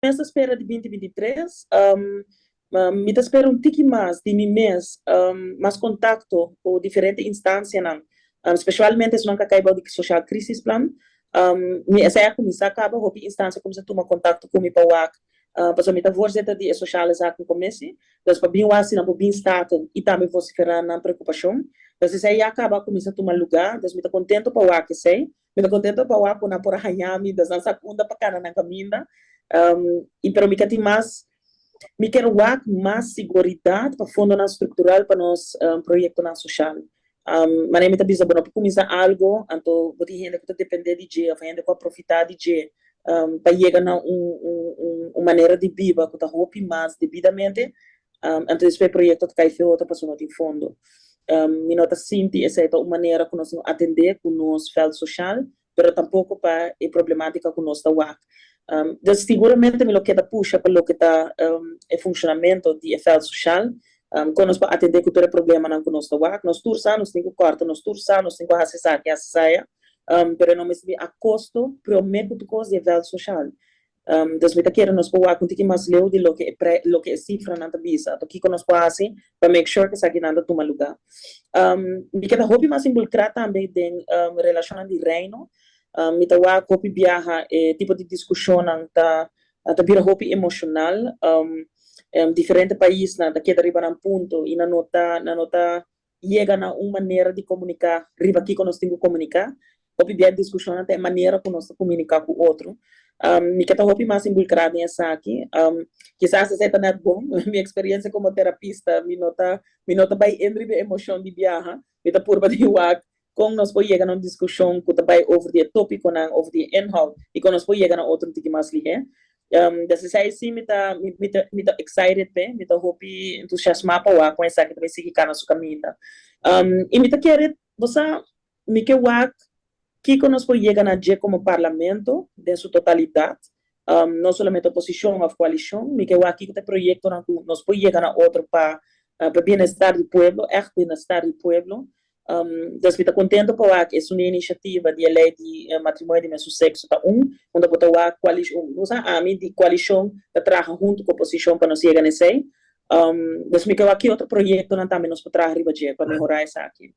Nessa espera de 2023, me espera um tique mais de mim mês, mais contato com diferentes instâncias, não? Especialmente se não acaba de social crisis plan, essa é a comissão acaba, a instância começa a tomar contato com o PAUAC, para me dar voorzitter die sociale zaken commissie, dus para bem assim, não bem staat e também vociferar na preocupação, dus isso aí acaba a comissão tomar lugar, dus me está contento para o AC, sei, me está contento para o AC na por arranhar-me, das nossa segunda para cá na caminha, e para mim que tem mais me quero mais segurança para fundo na estrutural para nos projeto na social. Mas me também sabendo para começar algo, então vou ter gente que depender de dia, gente que aproveitar de dia, para chegar na uma maneira de viver que está roupa mais devidamente, então esse projeto que cai outra pessoa tem fundo. Me nota sinto essa é uma maneira que nós atender com o nosso feld social, mas tampouco para a problemática que nós está dus seguramente me lo que puxa para lo que está o funcionamento de efeito social, quando nós para atender que todo problema não conosco nós tursa, nós temos que cortar, nós tursa, nós temos que acessar que acessar, pero não me se a custo para o meio de coisa de efeito social. Dus me quero nós para com que mais leu de lo que é cifra na tabisa, então que nós para assim para make sure que essa aqui nada toma lugar. Me quero hobby mais involucrar também em relação de reino. Mitawa kopi biaha tipo de discussão ta vira hopi emocional diferente país na da que arriba na ponto e na nota chega na uma maneira de comunicar riba aqui que nós temos que comunicar hopi biaha discussão até maneira que nós comunicar com o outro me quero hopi mais involucrado nessa aqui quizás seja net bom minha experiência como terapista me nota bem entre a emoção de biaha me tá por de com nós pode chegar a uma discussão que também over de tópico não over de inhoud e com nós pode chegar a outro tipo mais ligeiro dessa aí sim me tá excited bem me tá hope entusiasmado para com essa que também seguir cá na sua caminho e me tá querendo você me quer que nós pode chegar a dia como parlamento de sua totalidade não somente oposição ou coalição me quer aqui que tem projeto nós pode chegar a outro para bem-estar do povo bem-estar do povo dus me está contente com a é uma iniciativa de lei de matrimônio de mesmo sexo tá onde botou a coalição usa a mim de coalição que trabalha junto com a oposição para nós chegar nesse dus me quero aqui outro projeto não também nos para trabalhar para melhorar essa aqui